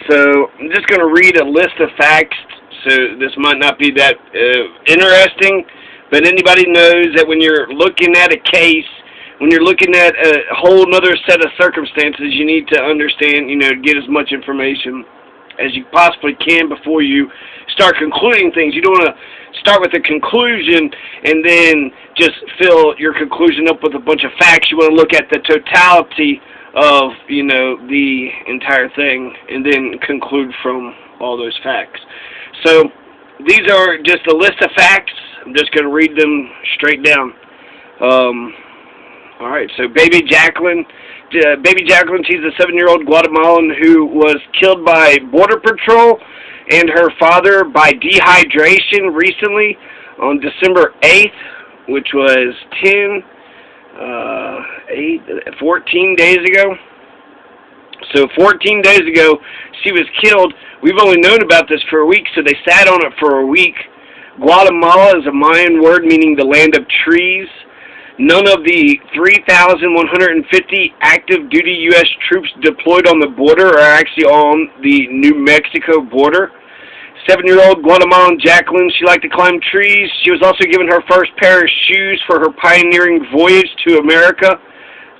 So I'm just going to read a list of facts. So this might not be that interesting, but anybody knows that when you're looking at a case, when you're looking at a whole other set of circumstances, you need to understand, get as much information as you possibly can before you start concluding things. You don't want to start with a conclusion and then just fill your conclusion up with a bunch of facts. You want to look at the totality of, the entire thing and then conclude from all those facts. So these are just a list of facts. I'm just going to read them straight down. All right, so baby Jakelin, she's a 7-year-old Guatemalan who was killed by Border Patrol and her father by dehydration recently on December 8th, which was 14 days ago. So 14 days ago, she was killed. We've only known about this for a week, so they sat on it for a week. Guatemala is a Mayan word meaning the land of trees. None of the 3,150 active duty U.S. troops deployed on the border are actually on the New Mexico border. 7-year-old Guatemalan Jakelin, she liked to climb trees. She was also given her first pair of shoes for her pioneering voyage to America.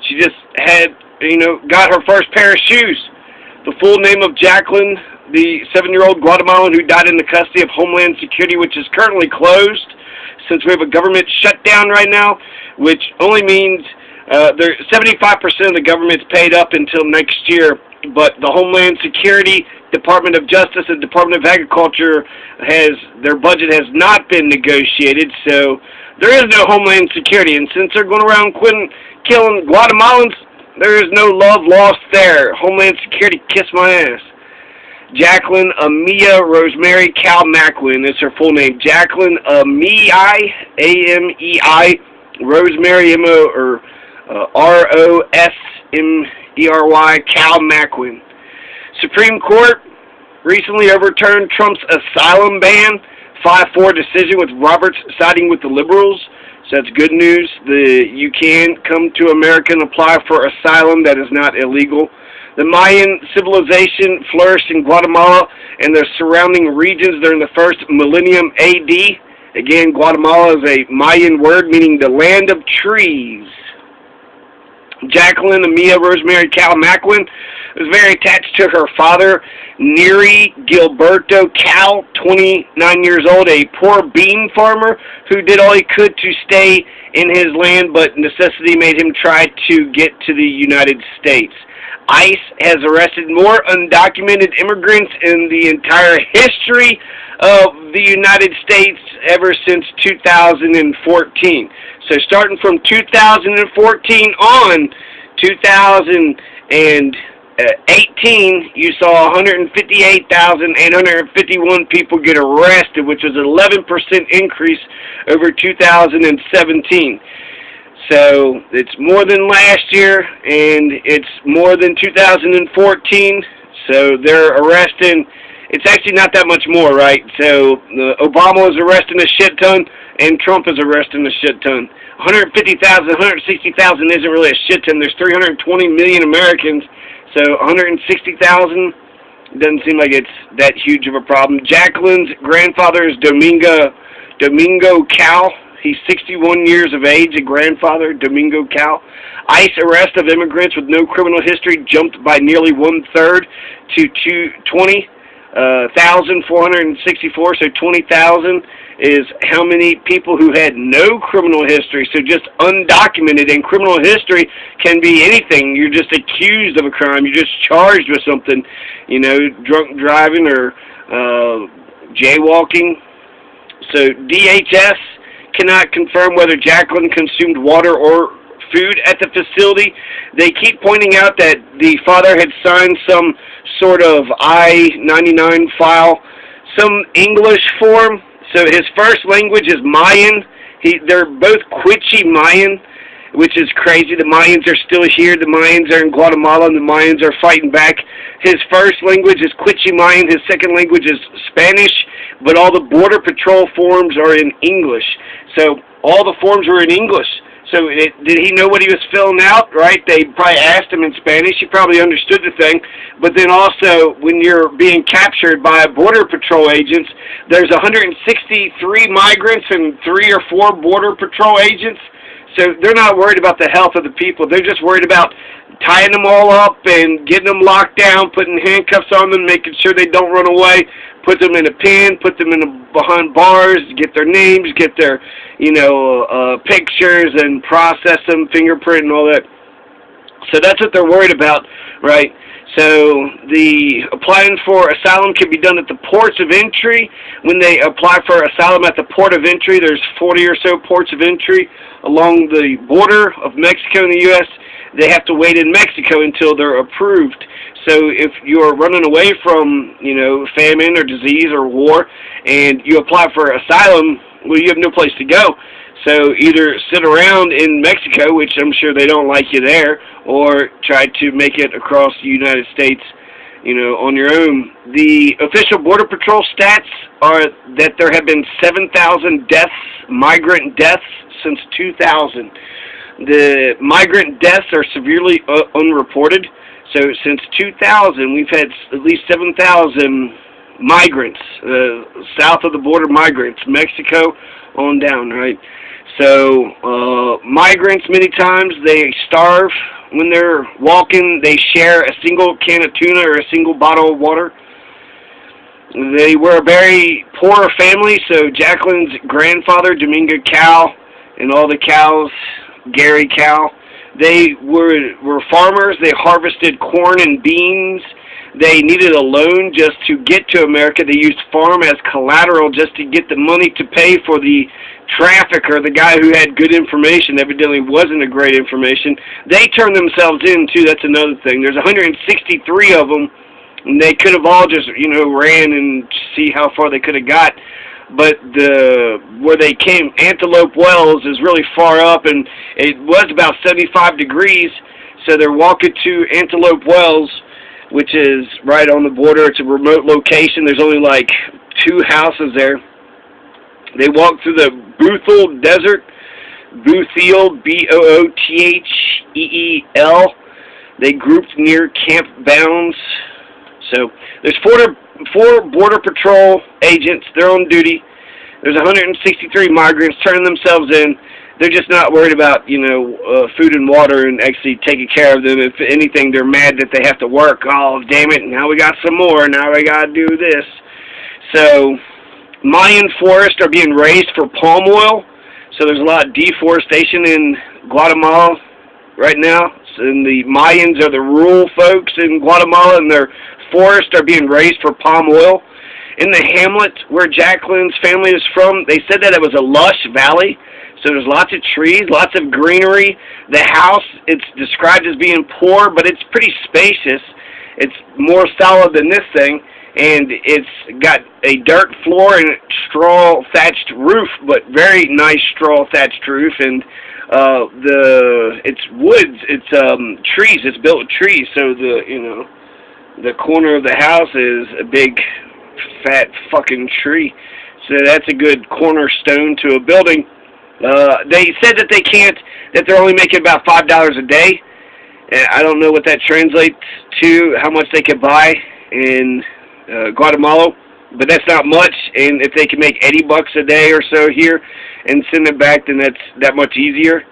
She just had, got her first pair of shoes. The full name of Jakelin, the 7-year-old Guatemalan who died in the custody of Homeland Security, which is currently closed since we have a government shutdown right now, which only means 75% of the government's paid up until next year, but the Homeland Security, Department of Justice, and Department of Agriculture their budget has not been negotiated, so there is no Homeland Security, and since they're going around killing Guatemalans, there is no love lost there. Homeland Security, kiss my ass. Jakelin Amia Rosemary Cal Macwin is her full name. Jakelin Amei, A-M-E-I, Rosemary, R-O-S-M-E-R-Y, Cal Macwin. Supreme Court recently overturned Trump's asylum ban, 5-4 decision with Roberts siding with the liberals. So that's good news. You can come to America and apply for asylum. That is not illegal. The Mayan civilization flourished in Guatemala and the surrounding regions during the first millennium A.D. Again, Guatemala is a Mayan word meaning the land of trees. Jakelin Amia Rosemary Cal Macwin was very attached to her father, Neri Gilberto Cal, 29 years old, a poor bean farmer who did all he could to stay in his land, but necessity made him try to get to the United States. ICE has arrested more undocumented immigrants in the entire history of the United States ever since 2014. So starting from 2014 on, 2018, you saw 158,851 people get arrested, which was an 11% increase over 2017. So it's more than last year, and it's more than 2014. So they're arresting. It's actually not that much more, right? So Obama is arresting a shit ton, and Trump is arresting a shit ton. 150,000, 160,000 isn't really a shit ton. There's 320 million Americans, so 160,000 doesn't seem like it's that huge of a problem. Jakelin's grandfather is Domingo Cal. He's 61 years of age, a grandfather, Domingo Cal. ICE arrest of immigrants with no criminal history jumped by nearly 1/3 to 20,464. So 20,000 is how many people who had no criminal history, so just undocumented. And criminal history can be anything. You're just accused of a crime. You're just charged with something, drunk driving or jaywalking. So DHS cannot confirm whether Jakelin consumed water or food at the facility. They keep pointing out that the father had signed some sort of I-99 file, some English form. So his first language is Mayan. They're both Quiche Mayan, which is crazy. The Mayans are still here. The Mayans are in Guatemala, and the Mayans are fighting back. His first language is Quiche Mayan. His second language is Spanish, but all the Border Patrol forms are in English. So all the forms are in English. So did he know what he was filling out, right? They probably asked him in Spanish. He probably understood the thing. But then also, when you're being captured by Border Patrol agents, there's 163 migrants and 3 or 4 Border Patrol agents. So they're not worried about the health of the people. They're just worried about tying them all up and getting them locked down, putting handcuffs on them, making sure they don't run away, put them in a pen, put them behind bars, get their names, get their, pictures, and process them, fingerprint, and all that. So that's what they're worried about, right? So the applying for asylum can be done at the ports of entry. When they apply for asylum at the port of entry, there's 40 or so ports of entry along the border of Mexico and the U.S. They have to wait in Mexico until they're approved. So if you're running away from, famine or disease or war, and you apply for asylum, well, you have no place to go. So either sit around in Mexico, which I'm sure they don't like you there, or try to make it across the United States, on your own. The official Border Patrol stats are that there have been 7,000 deaths, migrant deaths, since 2000. The migrant deaths are severely unreported. So since 2000, we've had at least 7,000 migrants, south of the border migrants, Mexico on down, right? So migrants, many times, they starve when they're walking. They share a single can of tuna or a single bottle of water. They were a very poor family, so Jakelin's grandfather, Domingo Cow, and all the cows, Gary Cow, they were farmers. They harvested corn and beans. They needed a loan just to get to America. They used farm as collateral just to get the money to pay for the trafficker, the guy who had good information, evidently wasn't a great information. They turned themselves in, too. That's another thing. There's 163 of them, and they could have all just, ran and see how far they could have got. But where they came, Antelope Wells, is really far up, and it was about 75 degrees, so they're walking to Antelope Wells, which is right on the border. It's a remote location. There's only like 2 houses there. They walk through the Bootheel Desert, Bootheel, B-O-O-T-H-E-E-L. They grouped near Camp Bounds. So there's 4 Border Patrol agents. They're on duty. There's 163 migrants turning themselves in. They're just not worried about, food and water and actually taking care of them. If anything, they're mad that they have to work. Oh, damn it, now we got some more. Now we got to do this. So Mayan forests are being raised for palm oil. So there's a lot of deforestation in Guatemala right now. And the Mayans are the rural folks in Guatemala, and their forests are being raised for palm oil. In the hamlet where Jakelin's family is from, they said that it was a lush valley. So there's lots of trees, lots of greenery. The house, it's described as being poor, but it's pretty spacious. It's more solid than this thing, and it's got a dirt floor and straw thatched roof, but very nice straw thatched roof. And it's woods, it's trees. It's built with trees. So the corner of the house is a big, fat fucking tree. So that's a good cornerstone to a building. They said that that they're only making about $5 a day. I don't know what that translates to, how much they could buy in Guatemala, but that's not much. And if they can make $80 a day or so here and send it back, then that's that much easier.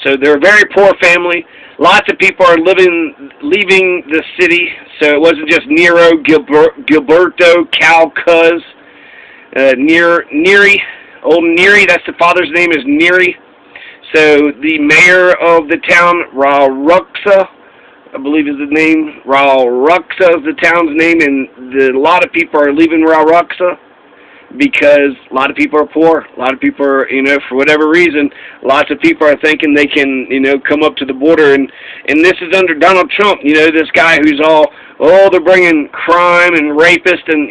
So they're a very poor family. Lots of people are leaving the city. So it wasn't just Nero, Gilberto, Cal, Cuz, Neri. Old Neri, that's the father's name, is Neri. So the mayor of the town, Rauruxa, I believe is the name. Rauruxa is the town's name, and a lot of people are leaving Rauruxa because a lot of people are poor. A lot of people are, for whatever reason, lots of people are thinking they can, come up to the border. And this is under Donald Trump, this guy who's they're bringing crime and rapists and,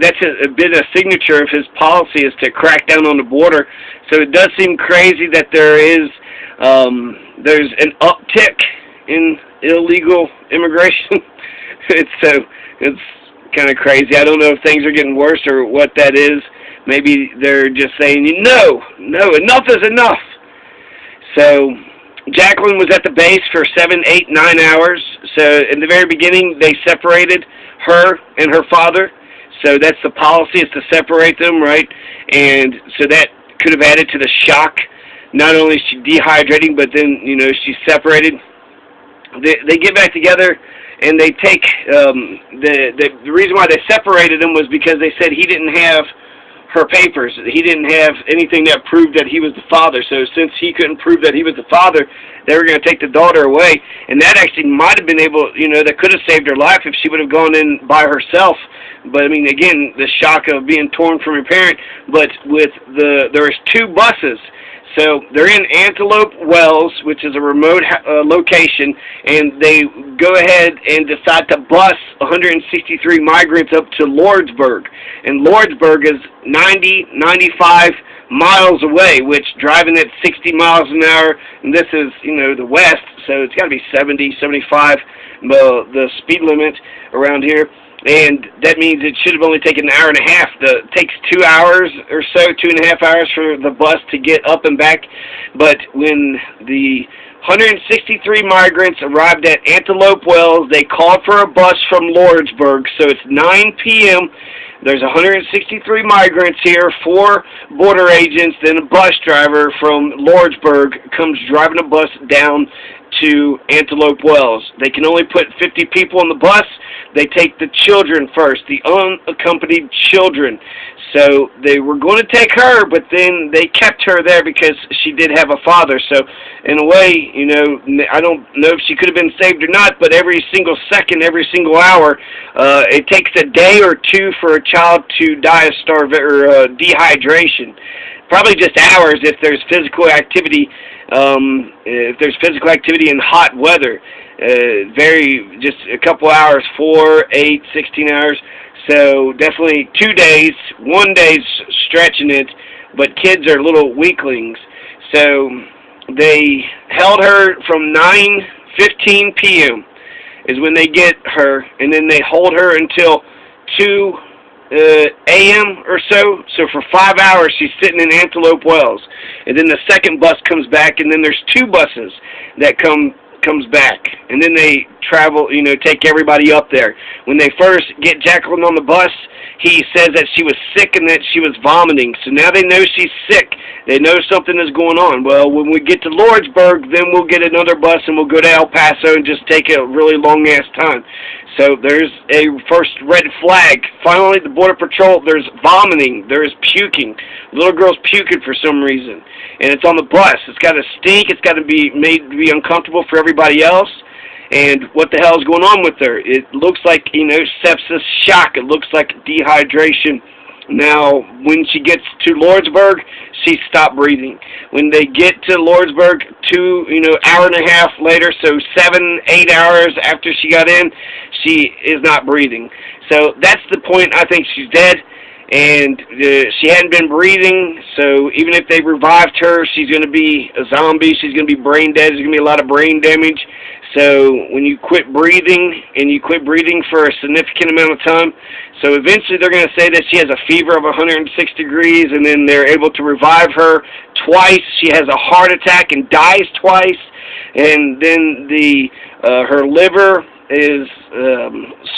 that's been a signature of his policy is to crack down on the border. So it does seem crazy that there's an uptick in illegal immigration. It's kind of crazy. I don't know if things are getting worse or what that is. maybe they're just saying, no, enough is enough. So Jakelin was at the base for 7, 8, 9 hours. So in the very beginning, they separated her and her father. So that's the policy, is to separate them, right? And so that could have added to the shock. Not only is she dehydrating, but then, she's separated. They get back together, and they take, the reason why they separated him was because they said he didn't have her papers. He didn't have anything that proved that he was the father. So since he couldn't prove that he was the father, they were going to take the daughter away. And that actually might have been able, that could have saved her life if she would have gone in by herself. But, I mean, again, the shock of being torn from your parent. But with there's 2 buses. So they're in Antelope Wells, which is a remote location, and they go ahead and decide to bus 163 migrants up to Lordsburg. And Lordsburg is 95 miles away, which driving at 60 miles an hour, and this is, the west, so it's got to be 70, 75, the speed limit around here. And that means it should have only taken an hour and a half. It takes 2 hours or so, 2.5 hours for the bus to get up and back. But when the 163 migrants arrived at Antelope Wells, they called for a bus from Lordsburg. So it's 9 p.m. There's 163 migrants here, 4 border agents, then a bus driver from Lordsburg comes driving a bus down to Antelope Wells. They can only put 50 people on the bus. They take the children first, the unaccompanied children. So they were going to take her, but then they kept her there because she did have a father. So in a way, I don't know if she could have been saved or not, but every single second, every single hour, it takes a day or 2 for a child to die of dehydration. Probably just hours if there's physical activity. If there's physical activity in hot weather, just a couple hours, 4, 8, 16 hours. So definitely 2 days, 1 day's stretching it, but kids are little weaklings. So they held her from 9:15 p.m. is when they get her, and then they hold her until 2 a.m. or so. So for 5 hours she's sitting in Antelope Wells, and then the second bus comes back, and then there's 2 buses that comes back, and then they travel, take everybody up there. When they first get Jakelin on the bus, he says that she was sick and that she was vomiting. So now they know she's sick. They know something is going on. Well, when we get to Lordsburg, then we'll get another bus and we'll go to El Paso and just take a really long-ass time. So there's a first red flag. Finally, the Border Patrol, there's vomiting, there's puking. The little girl's puking for some reason. And it's on the bus. It's got to stink. It's got to be made to be uncomfortable for everybody else. And what the hell is going on with her? It looks like, sepsis shock. It looks like dehydration. Now, when she gets to Lordsburg, she stopped breathing. When they get to Lordsburg, hour and a half later, so 7, 8 hours after she got in, she is not breathing. So that's the point. I think she's dead. And she hadn't been breathing, so even if they revived her, she's going to be a zombie. She's going to be brain dead. There's going to be a lot of brain damage. So when you quit breathing, and you quit breathing for a significant amount of time, so eventually they're going to say that she has a fever of 106 degrees, and then they're able to revive her twice. She has a heart attack and dies twice, and then her liver is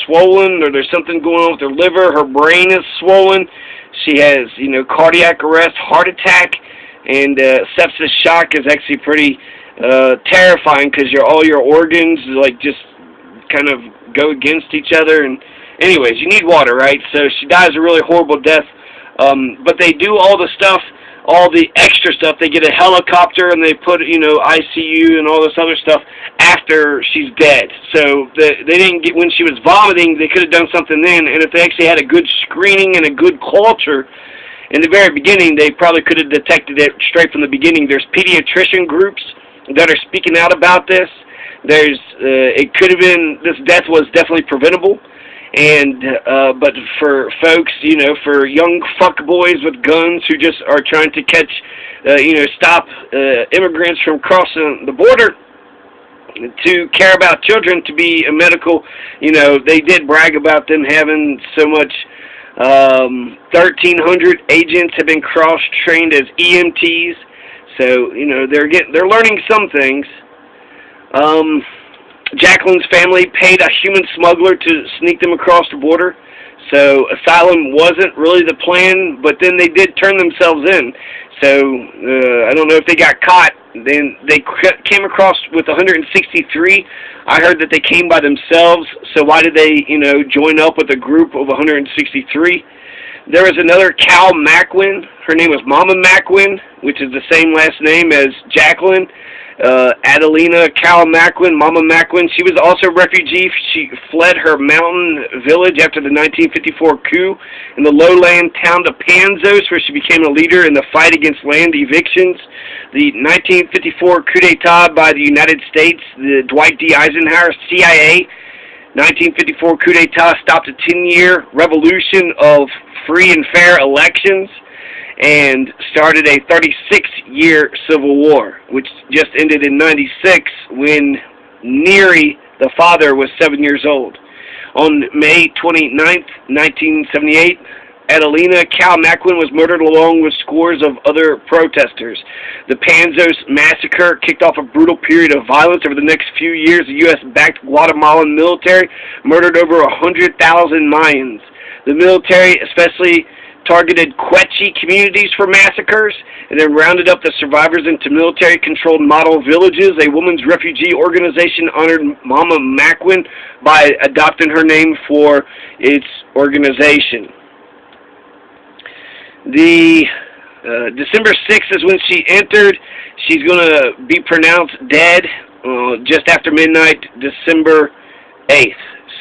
swollen, or there's something going on with her liver. Her brain is swollen. She has, cardiac arrest, heart attack, and sepsis shock is actually pretty terrifying because all your organs just kind of go against each other. And anyways, you need water, right? So she dies a really horrible death. But they do all the stuff, all the extra stuff. They get a helicopter and they put, ICU and all this other stuff after she's dead. So they didn't get, when she was vomiting, they could have done something then. And if they actually had a good screening and a good culture in the very beginning, they probably could have detected it straight from the beginning. There's pediatrician groups that are speaking out about this. It could have been, this death was definitely preventable. And but for folks, for young fuckboys with guns who just are trying to catch, stop immigrants from crossing the border, to care about children, to be a medical, they did brag about them having so much 1,300 agents have been cross-trained as EMTs. So, you know, they're learning some things. Jakelin's family paid a human smuggler to sneak them across the border. So asylum wasn't really the plan, but then they did turn themselves in. So I don't know if they got caught. Then they came across with 163. I heard that they came by themselves. So why did they, you know, join up with a group of 163? There was another Cal Macwin. Her name was Mama Macwin, which is the same last name as Jakelin. Adelina Cal Macwin, Mama Macwin. She was also a refugee. She fled her mountain village after the 1954 coup in the lowland town of Panzos, where she became a leader in the fight against land evictions. The 1954 coup d'etat by the United States, the Dwight D. Eisenhower CIA 1954 coup d'etat stopped a 10-year revolution of free and fair elections and started a 36-year civil war, which just ended in 96 when Neary, the father, was 7 years old. On May 29th, 1978, Adelina Cal Macwin was murdered along with scores of other protesters. The Panzos massacre kicked off a brutal period of violence. Over the next few years, the U.S.-backed Guatemalan military murdered over 100,000 Mayans. The military especially targeted Quechua communities for massacres, and then rounded up the survivors into military-controlled model villages. A women's refugee organization honored Mama Macwin by adopting her name for its organization. The December 6th is when she entered. She's going to be pronounced dead just after midnight, December 8th.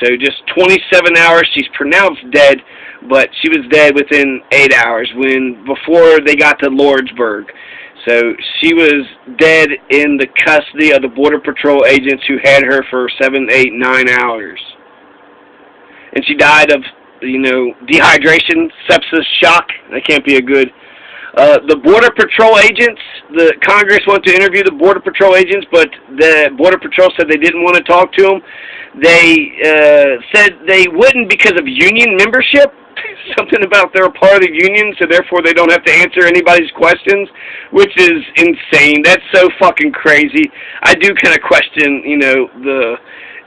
So just 27 hours, she's pronounced dead, but she was dead within 8 hours before they got to Lordsburg. So she was dead in the custody of the Border Patrol agents who had her for 7, 8, 9 hours. And she died of, dehydration, sepsis, shock. That can't be a good. The Border Patrol agents, the Congress wanted to interview the Border Patrol agents, but the Border Patrol said they didn't want to talk to them. They said they wouldn't because of union membership, something about they're a part of the union, so therefore they don't have to answer anybody's questions, which is insane. That's so fucking crazy. I do kind of question, the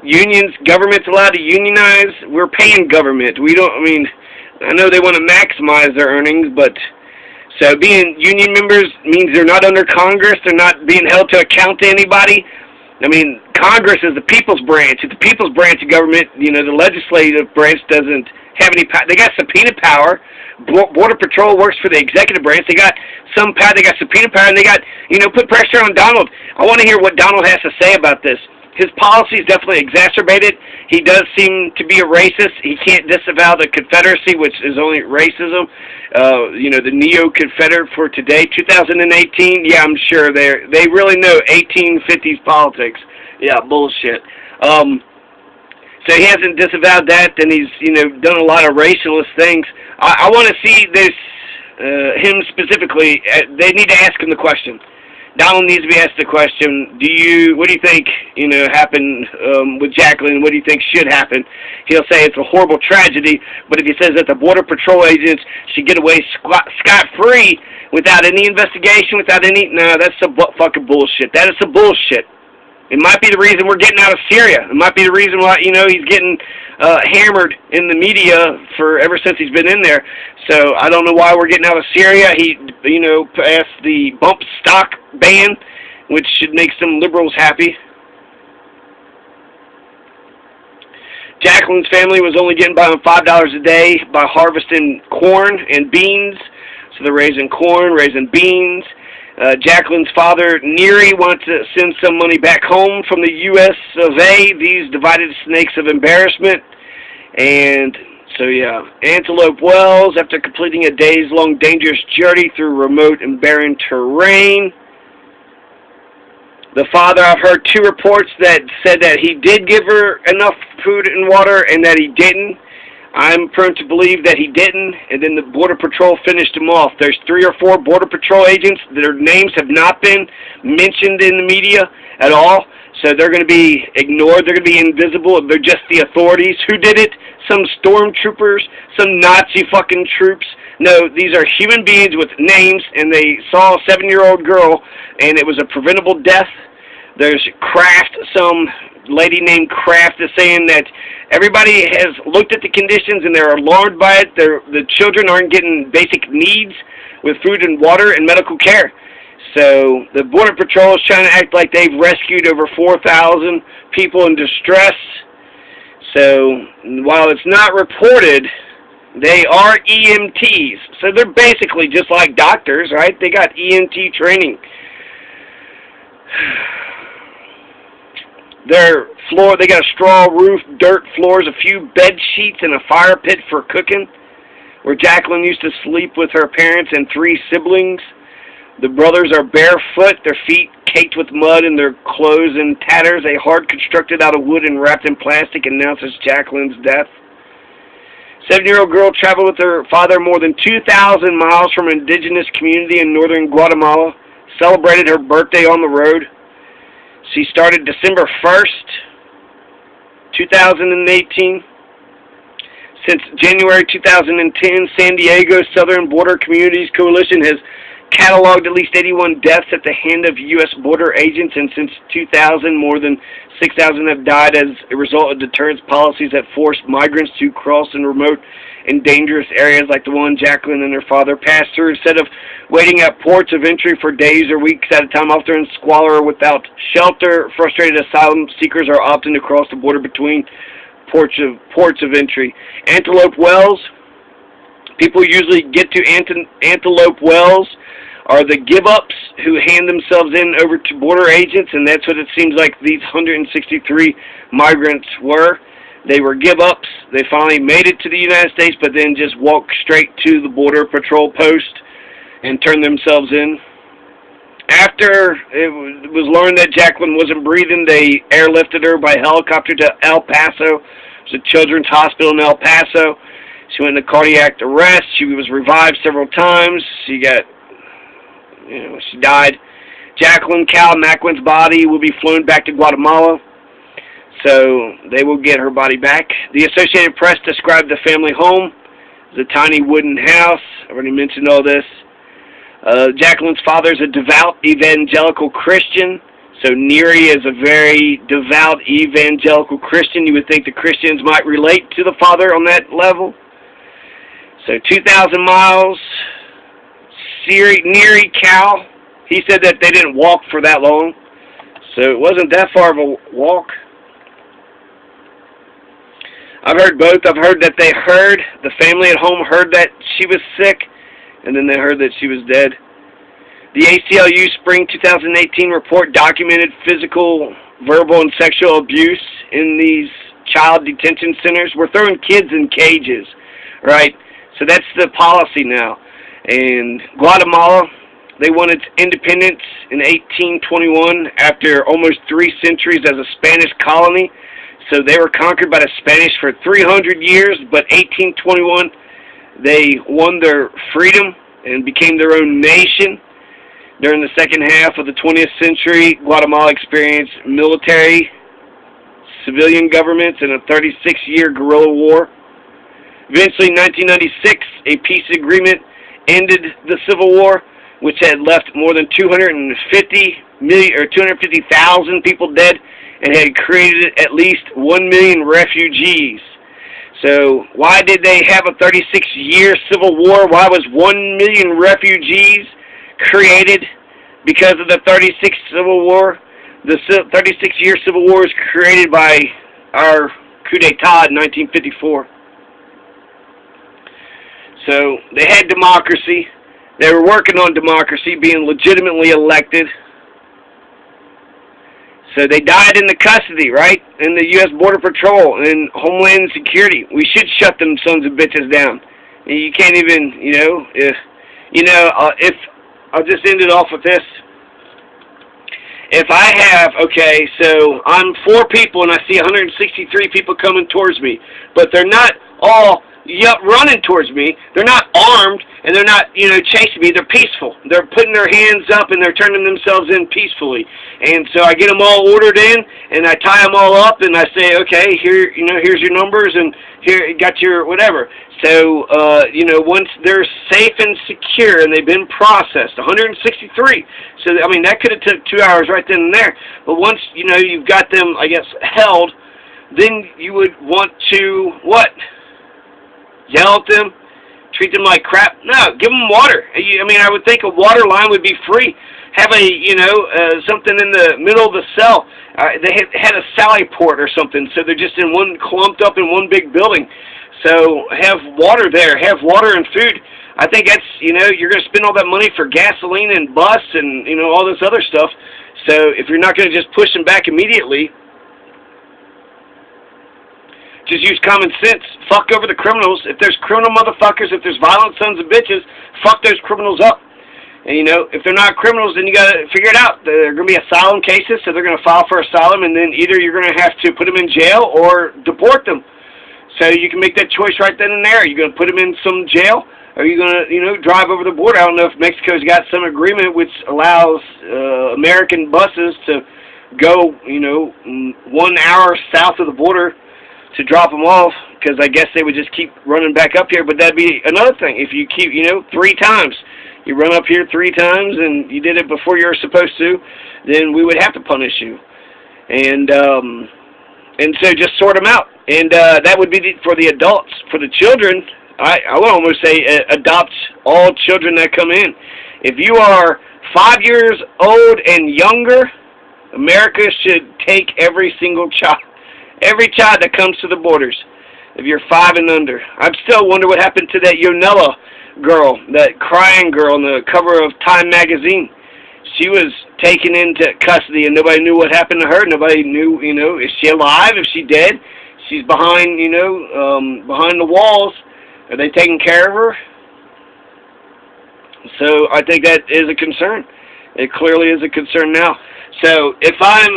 unions, government's allowed to unionize. We're paying government. I know they want to maximize their earnings, but so being union members means they're not under Congress. They're not being held to account to anybody. Congress is the people's branch. It's the people's branch of government. The legislative branch doesn't have any power. They got subpoena power. Border Patrol works for the executive branch. They got some power. They got subpoena power, and they got, put pressure on Donald. I want to hear what Donald has to say about this. His policies definitely exacerbated. He does seem to be a racist. He can't disavow the Confederacy, which is only racism. The neo-Confederate for today, 2018. Yeah, I'm sure they really know 1850s politics. Yeah, bullshit. So he hasn't disavowed that, and he's done a lot of racialist things. I want to see this him specifically. They need to ask him the question. Donald needs to be asked the question, what do you think, happened with Jakelin? What do you think should happen? He'll say it's a horrible tragedy, but if he says that the Border Patrol agents should get away scot-free without any investigation, no, that's some fucking bullshit. That is some bullshit. It might be the reason we're getting out of Syria. It might be the reason why, he's getting hammered in the media ever since he's been in there. So I don't know why we're getting out of Syria. He, passed the bump stock ban, which should make some liberals happy. Jakelin's family was only getting by on $5 a day by harvesting corn and beans. So they're raising corn, raising beans. Jakelin's father, Neary, wants to send some money back home from the U.S. of A. These divided snakes of embarrassment. And so, yeah, Antelope Wells, after completing a days-long dangerous journey through remote and barren terrain. The father, I've heard 2 reports that said that he did give her enough food and water and that he didn't. I'm prone to believe that he didn't, and then the Border Patrol finished him off. There's 3 or 4 Border Patrol agents. Their names have not been mentioned in the media at all, so they're going to be ignored. They're going to be invisible. They're just the authorities. Who did it? some stormtroopers, some Nazi fucking troops. No, these are human beings with names, and they saw a 7-year-old girl, and it was a preventable death. There's Kraft, some lady named Kraft is saying that everybody has looked at the conditions and they're alarmed by it. The children aren't getting basic needs with food and water and medical care. So the Border Patrol is trying to act like they've rescued over 4,000 people in distress. So while it's not reported, they are EMTs. So they're basically just like doctors, right? They got EMT training. Their floor, they got a straw roof, dirt floors, a few bed sheets, and a fire pit for cooking, where Jakelin used to sleep with her parents and 3 siblings. The brothers are barefoot, their feet caked with mud, and their clothes in tatters. A heart constructed out of wood and wrapped in plastic announces Jakelin's death. 7-year-old girl traveled with her father more than 2,000 miles from an indigenous community in northern Guatemala, celebrated her birthday on the road. She started December 1st, 2018. Since January 2010, San Diego Southern Border Communities Coalition has cataloged at least 81 deaths at the hand of U.S. border agents, and since 2000, more than 6,000 have died as a result of deterrence policies that force migrants to cross in remote and dangerous areas like the one Jakelin and her father passed through. Instead of waiting at ports of entry for days or weeks at a time, often in squalor or without shelter, frustrated asylum seekers are opting to cross the border between ports of entry. Antelope Wells. People usually get to Antelope Wells are the give-ups who hand themselves in over to border agents, and that's what it seems like these 163 migrants were. They were give-ups. They finally made it to the United States, but then just walked straight to the Border Patrol post and turned themselves in. After it was learned that Jakelin wasn't breathing, they airlifted her by helicopter to El Paso. It's a children's hospital in El Paso. She went into cardiac arrest. She was revived several times. She died. Jakelin Cal Macwin's body will be flown back to Guatemala, so they will get her body back. The Associated Press described the family home as a tiny wooden house. I already mentioned all this. Jakelin's father is a devout evangelical Christian, so Neary is a very devout evangelical Christian. You would think the Christians might relate to the father on that level. So 2,000 miles. Neary Cal, he said that they didn't walk for that long, so it wasn't that far of a walk. I've heard both. I've heard that the family at home heard that she was sick, and then they heard that she was dead. The ACLU Spring 2018 report documented physical, verbal, and sexual abuse in these child detention centers. We're throwing kids in cages, right? So that's the policy now. And Guatemala, they won its independence in 1821 after almost 3 centuries as a Spanish colony. So they were conquered by the Spanish for 300 years, but 1821 they won their freedom and became their own nation. During the second half of the 20th century, Guatemala experienced military, civilian governments, and a 36-year guerrilla war. Eventually, in 1996, a peace agreement ended the Civil War, which had left more than 250,000 people dead and had created at least 1 million refugees. So why did they have a 36-year civil war? Why was 1 million refugees created? Because of the 36 Civil War. The 36-year Civil War was created by our coup d'etat in 1954. So they had democracy. They were working on democracy, being legitimately elected. So they died in the custody, right? In the U.S. Border Patrol and Homeland Security. We should shut them sons of bitches down. You can't even, if I'll just end it off with this. If I have, so I'm 4 people and I see 163 people coming towards me, but they're not all Yep, running towards me. They're not armed, and they're not, chasing me. They're peaceful. They're putting their hands up, and they're turning themselves in peacefully. And so I get them all ordered in, and I tie them all up, and I say, okay, here, here's your numbers, and here, you got your whatever. So, once they're safe and secure, and they've been processed, 163. So, I mean, that could have took 2 hours right then and there. But once, you've got them, I guess, held, then you would want to, what? Yell at them, treat them like crap. No, give them water. I would think a water line would be free. Have something in the middle of the cell. They had a sally port or something, so they're just clumped up in one big building. So have water there. Have water and food. I think that's, you're going to spend all that money for gasoline and bus and, all this other stuff. So if you're not going to just push them back immediately, just use common sense. Fuck over the criminals. If there's criminal motherfuckers, if there's violent sons of bitches, fuck those criminals up. And, if they're not criminals, then you got to figure it out. They're going to be asylum cases, so they're going to file for asylum, and then either you're going to have to put them in jail or deport them. So you can make that choice right then and there. Are you going to put them in some jail? Or are you going to, drive over the border? I don't know if Mexico's got some agreement which allows American buses to go, 1 hour south of the border to drop them off, because I guess they would just keep running back up here. But that'd be another thing. If you keep, 3 times, you run up here 3 times and you did it before you were supposed to, then we would have to punish you. And so just sort them out. And that would be for the adults. For the children, I would almost say adopt all children that come in. If you are 5 years old and younger, America should take every single child. Every child that comes to the borders, if you're 5 and under. I still wonder what happened to that Yonella girl, that crying girl on the cover of Time magazine. She was taken into custody, and nobody knew what happened to her. Nobody knew, is she alive? Is she dead? She's behind, behind the walls. Are they taking care of her? So I think that is a concern. It clearly is a concern now. So if I'm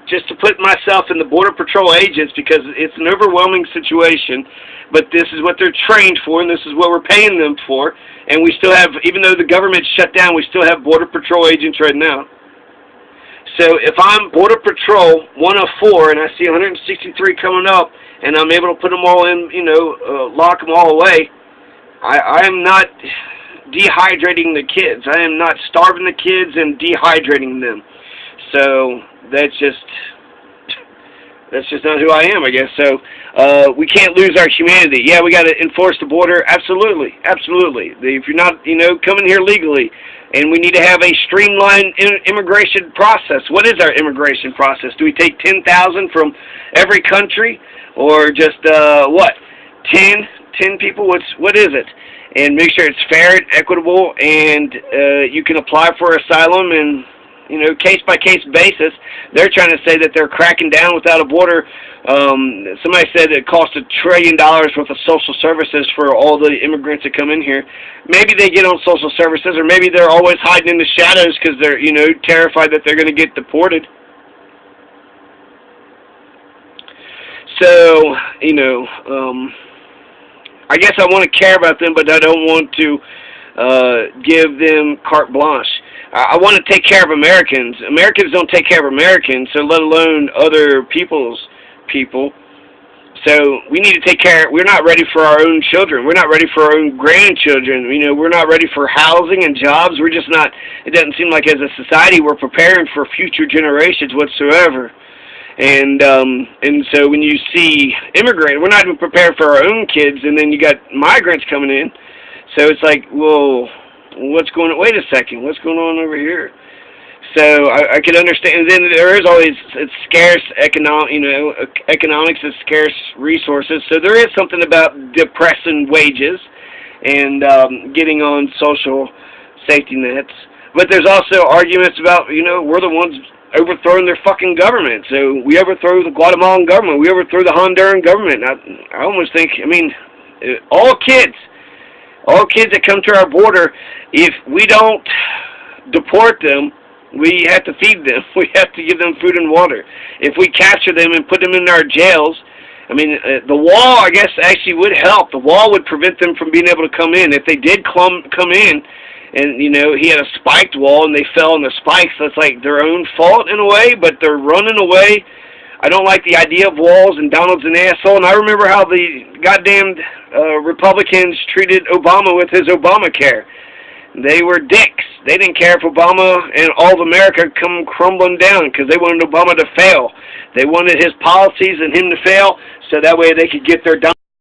just to put myself in the Border Patrol agents, because it's an overwhelming situation, but this is what they're trained for, and this is what we're paying them for, and we still have, even though the government's shut down, we still have Border Patrol agents right now. So if I'm Border Patrol 104, and I see 163 coming up, and I'm able to put them all in, lock them all away, I am not dehydrating the kids. I am not starving the kids and dehydrating them. So that's just not who I am, I guess. So we can't lose our humanity. Yeah, we got to enforce the border. Absolutely, absolutely. If you're not, coming here legally, and we need to have a streamlined immigration process. What is our immigration process? Do we take 10,000 from every country, or just what? 10 people? What is it? And make sure it's fair and equitable, and you can apply for asylum and, case-by-case basis. They're trying to say that they're cracking down without a border. Somebody said it costs $1 trillion worth of social services for all the immigrants that come in here. Maybe they get on social services, or maybe they're always hiding in the shadows because they're, terrified that they're going to get deported. So, I guess I want to care about them, but I don't want to give them carte blanche. I want to take care of Americans. Americans don't take care of Americans, so let alone other people's people. So we need to take care. We're not ready for our own children. We're not ready for our own grandchildren. We're not ready for housing and jobs. We're just not. It doesn't seem like as a society we're preparing for future generations whatsoever. And so when you see immigrants, we're not even prepared for our own kids, and then you got migrants coming in. So it's like, well, what's going on? Wait a second, what's going on over here? So I could understand. And then there is always scarce economics and scarce resources. So there is something about depressing wages and getting on social safety nets. But there's also arguments about, we're the ones overthrowing their fucking government. So we overthrow the Guatemalan government. We overthrow the Honduran government. I almost think, all kids that come to our border, if we don't deport them, we have to feed them. We have to give them food and water. If we capture them and put them in our jails I mean, the wall, I guess, actually would help. The wall would prevent them from being able to come in. If they did come in, and, you know, he had a spiked wall and they fell on the spikes, that's like their own fault in a way, but they're running away. I don't like the idea of walls, and Donald's an asshole. And I remember how the goddamn Republicans treated Obama with his Obamacare. They were dicks. They didn't care if Obama and all of America come crumbling down because they wanted Obama to fail. They wanted his policies and him to fail so that way they could get their